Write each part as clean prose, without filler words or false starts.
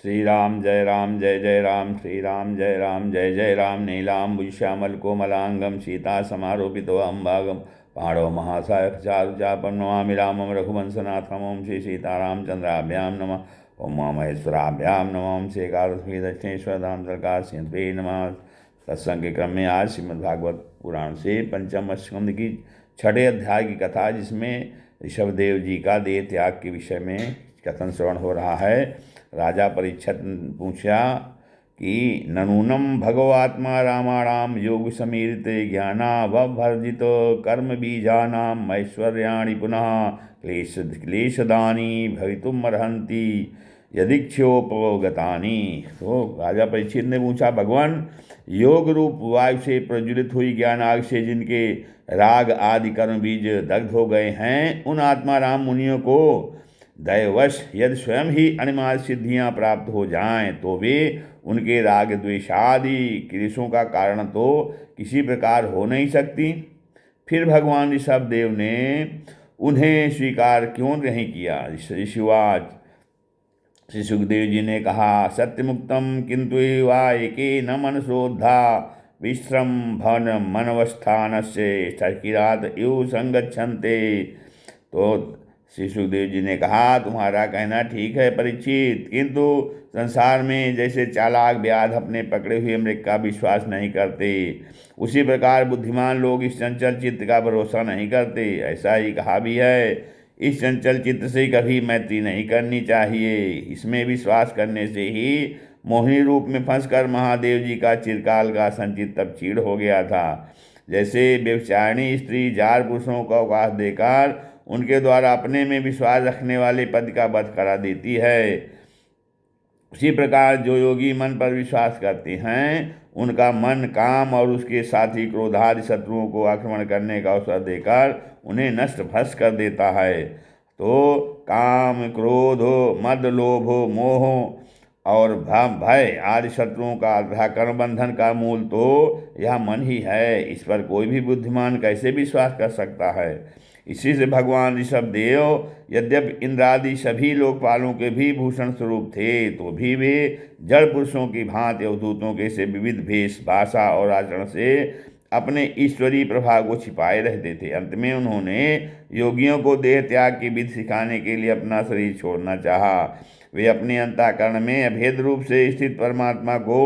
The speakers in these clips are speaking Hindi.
श्री राम जय जय राम श्री राम जय जय राम नीलाम्बुज श्यामल कोमलांगम सीता समारोपितो अम्बागम पाणो महासायक चारुचापं नमामि रामं रघुवंशनाथम्। ओं श्री सीतारामचंद्राभ्यां नमः। ओं उमामहेश्वराभ्यां नमः। ओं श्री एकादशी दक्षिणेश्वर धाम सरकार सिंहवे नमः। सत्संग के क्रम में आज श्रीमद्भागवत पुराण से पंचम स्कंद की 6ठे अध्याय की कथा, जिसमें ऋषभदेव जी का देह त्याग के विषय में कथन श्रवण हो रहा है। राजा परीक्षित पूछा कि ननूनम भगवात्मा रामाणाम योग समीरिते ज्ञानावभर्जित कर्म बीजानाम ऐश्वर्याणि पुनः क्लेशदानी भवितुमर्हन्ति यदीक्षोपगतानि। तो राजा परीक्षित ने पूछा, भगवान, योग रूप वायु से प्रज्वलित हुई ज्ञान आग से जिनके राग आदि कर्म बीज दग्ध हो गए हैं, उन आत्मा राम मुनियों को दैवश यदि स्वयं ही अनिमाद सिद्धियां प्राप्त हो जाएं तो वे उनके राग द्वेषादि क्लेशों का कारण तो किसी प्रकार हो नहीं सकती। फिर भगवान ऋषभदेव ने उन्हें स्वीकार क्यों नहीं किया? ऋषिवाच, श्री सुखदेव जी ने कहा, सत्यमुक्तम किंतु वा एके न मनसोद्धा विश्रम भन मनवस्थान से सकिरात इव संगच्छन्ते। तो श्री सुखदेव जी ने कहा, तुम्हारा कहना ठीक है परीक्षित, किंतु संसार में जैसे चालाक व्याध अपने पकड़े हुए मृग का विश्वास नहीं करते, उसी प्रकार बुद्धिमान लोग इस चंचल चित्त का भरोसा नहीं करते। ऐसा ही कहा भी है, इस चंचल चित्त से कभी मैत्री नहीं करनी चाहिए। इसमें विश्वास करने से ही मोहिनी रूप में फंसकर महादेव जी का चिरकाल का संचित तब चीड़ हो गया था। जैसे व्यभिचारिणी स्त्री जार पुरुषों का अवकाश देकर उनके द्वारा अपने में विश्वास रखने वाले पद का वध करा देती है, उसी प्रकार जो योगी मन पर विश्वास करते हैं, उनका मन काम और उसके साथी क्रोधादि शत्रुओं को आक्रमण करने का अवसर देकर उन्हें नष्ट भ्रष्ट कर देता है। तो काम, क्रोध, मद, लोभ, मोह और भय आदि शत्रुओं का कर्म बंधन का मूल तो यह मन ही है। इस पर कोई भी बुद्धिमान कैसे विश्वास कर सकता है? इसी से भगवान ऋषभदेव यद्यपि इंद्रादि सभी लोकपालों के भी भूषण स्वरूप थे, तो भी वे जड़ पुरुषों की भांति अवधूतों के से विविध भेष, भाषा और आचरण से अपने ईश्वरीय प्रभाव को छिपाए रहते थे। अंत में उन्होंने योगियों को देह त्याग की विधि सिखाने के लिए अपना शरीर छोड़ना चाहा। वे अपने अंतःकरण में अभेद रूप से स्थित परमात्मा को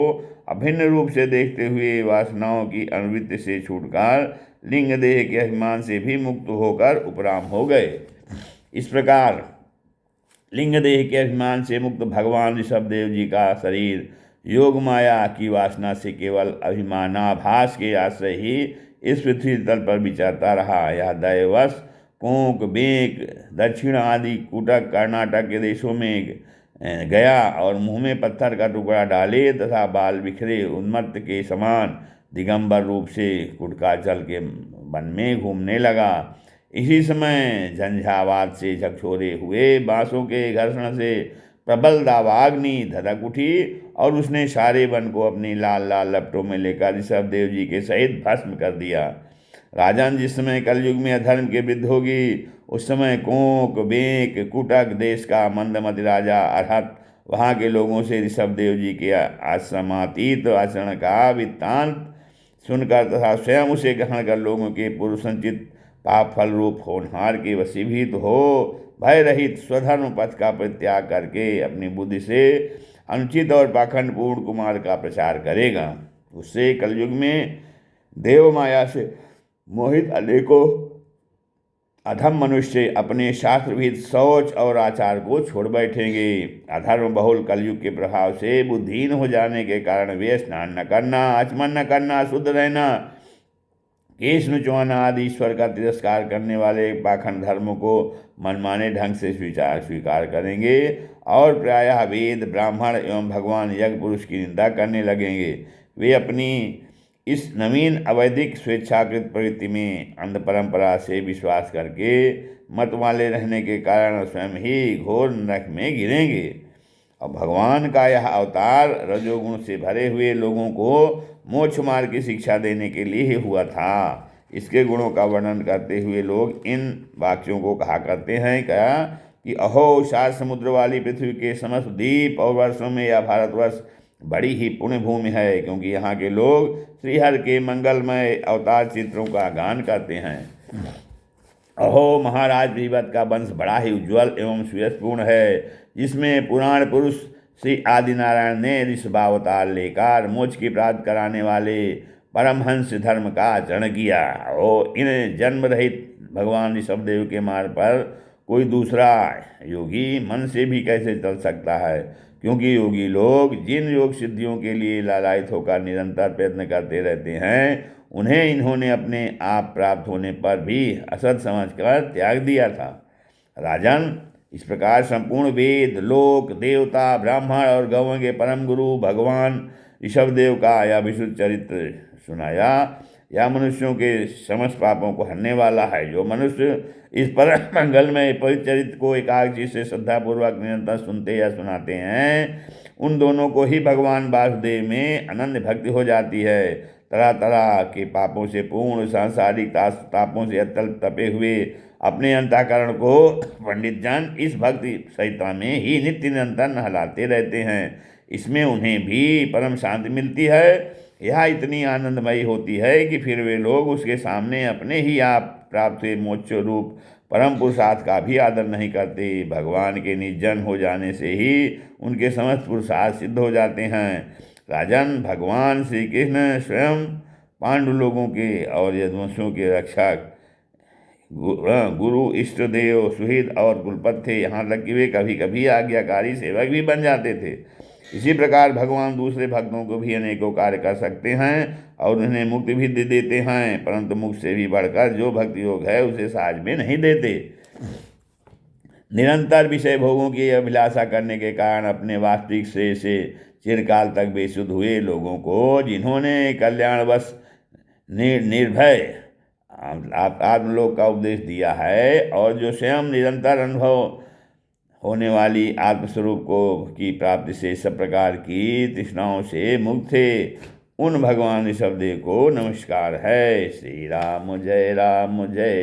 अभिन्न रूप से देखते हुए वासनाओं की अनुवृत्ति से छूटकर लिंग देह के अभिमान से भी मुक्त होकर उपराम हो गए। इस प्रकार लिंग देह के अभिमान से मुक्त भगवान ऋषभदेव जी का शरीर योग माया की वासना से केवल अभिमानाभास के आश्रय ही इस पृथ्वी तल पर विचरता रहा। यह दैवश कोंक, बेक, दक्षिण आदि कूटक कर्नाटक के देशों में गया और मुंह में पत्थर का टुकड़ा डाले तथा बाल बिखरे उन्मत्त के समान दिगंबर रूप से कुटकाचल के वन में घूमने लगा। इसी समय झंझावात से झकझोरे हुए बांसों के घर्षण से प्रबल दावाग्नि धधक उठी और उसने सारे वन को अपनी लाल लाल लपटों में लेकर ऋषभदेव जी के सहित भस्म कर दिया। राजन, जिस समय कलयुग में अधर्म के वृद्धि होगी, उस समय कोंक, बेक, कुटक देश का मंदमति राजा अरहत वहाँ के लोगों से ऋषभदेव जी के आश्रमातीत आचरण का वृत्तांत सुनकर तथा स्वयं उसे ग्रहण कर लोगों के पूर्व संचित पाप फल रूप होनहार के वशीभूत हो भय रहित स्वधर्म पथ का परित्याग करके अपनी बुद्धि से अनुचित और पाखंडपूर्ण कुमार का प्रचार करेगा। उससे कलयुग में देव माया से मोहित अनेकों अधम मनुष्य अपने शास्त्रविहित शौच और आचार को छोड़ बैठेंगे। अधर्म बहुल कलयुग के प्रभाव से बुद्धिहीन हो जाने के कारण वे स्नान न करना, आचमन न करना, शुद्ध रहना, केश नुचवाना आदि ईश्वर का तिरस्कार करने वाले पाखंड धर्मों को मनमाने ढंग से स्वीकार करेंगे और प्रायः वेद, ब्राह्मण एवं भगवान यज्ञ पुरुष की निंदा करने लगेंगे। वे अपनी इस नवीन अवैधिक स्वेच्छाकृत प्रवृत्ति में अंध परंपरा से विश्वास करके मत वाले रहने के कारण स्वयं ही घोर नरक में गिरेंगे। और भगवान का यह अवतार रजोगुण से भरे हुए लोगों को मोक्ष मार्ग की शिक्षा देने के लिए ही हुआ था। इसके गुणों का वर्णन करते हुए लोग इन वाक्यों को कहा करते हैं, क्या कि अहो, 7 समुद्र वाली पृथ्वी के समस्त द्वीप और वर्षों में यह भारतवर्ष बड़ी ही पुण्य भूमि है, क्योंकि यहाँ के लोग श्रीहरि के मंगलमय अवतार चित्रों का गान करते हैं। अहो, महाराज पृथ्वीवत का वंश बड़ा ही उज्ज्वल एवं सुयशपूर्ण है, जिसमें पुराण पुरुष श्री आदिनारायण ने ऋषभावतार लेकर मोक्ष की प्राप्त कराने वाले परमहंस धर्म का आचरण किया। और इन जन्म रहित भगवान ऋषभदेव के मार्ग पर कोई दूसरा योगी मन से भी कैसे चल सकता है, क्योंकि योगी लोग जिन योग सिद्धियों के लिए लालायित होकर निरंतर प्रयत्न करते रहते हैं, उन्हें इन्होंने अपने आप प्राप्त होने पर भी असत समझकर त्याग दिया था। राजन, इस प्रकार संपूर्ण वेद, लोक, देवता, ब्राह्मण और गौओं के परम गुरु भगवान ऋषभदेव का यह विशुद्ध चरित्र सुनाया। यह मनुष्यों के समस्त पापों को हरने वाला है। जो मनुष्य इस परम मंगलमय पवित्र चरित्र को एकाग्र से श्रद्धापूर्वक निरंतर सुनते या सुनाते हैं, उन दोनों को ही भगवान वासुदेव में अनन्य भक्ति हो जाती है। तरह तरह के पापों से पूर्ण सांसारिक तापों से अतल तपे हुए अपने अंतःकरण को पंडित जन इस भक्ति सहिता में ही नित्य निरंतर नहलाते रहते हैं। इसमें उन्हें भी परम शांति मिलती है। यह इतनी आनंदमयी होती है कि फिर वे लोग उसके सामने अपने ही आप प्राप्त हुए मोक्ष रूप परम पुरुषार्थ का भी आदर नहीं करते। भगवान के निर्जन हो जाने से ही उनके समस्त पुरुषार्थ सिद्ध हो जाते हैं। राजन, भगवान श्री कृष्ण स्वयं पांडु लोगों के और यदुवंशों के रक्षक, गुरु, इष्ट देव, सुहृद और कुलपति थे। यहाँ तक कि वे कभी कभी आज्ञाकारी सेवक भी बन जाते थे। इसी प्रकार भगवान दूसरे भक्तों को भी अनेकों कार्य कर सकते हैं और उन्हें मुक्ति भी दे देते हैं, परंतु मुक्त से भी बढ़कर जो भक्ति योग है उसे सहज में नहीं देते। निरंतर विषय भोगों की अभिलाषा करने के कारण अपने वास्तविक श्रेय से चिरकाल तक बेसुध हुए लोगों को, जिन्होंने कल्याणवश निर्भय आत्मलोक का उपदेश दिया है और जो स्वयं निरंतर अनुभव होने वाली आत्मस्वरूप को की प्राप्ति से सब प्रकार की तृष्णाओं से मुक्त थे, उन भगवान ऋषभदेव को नमस्कार है। श्री राम जय राम जय।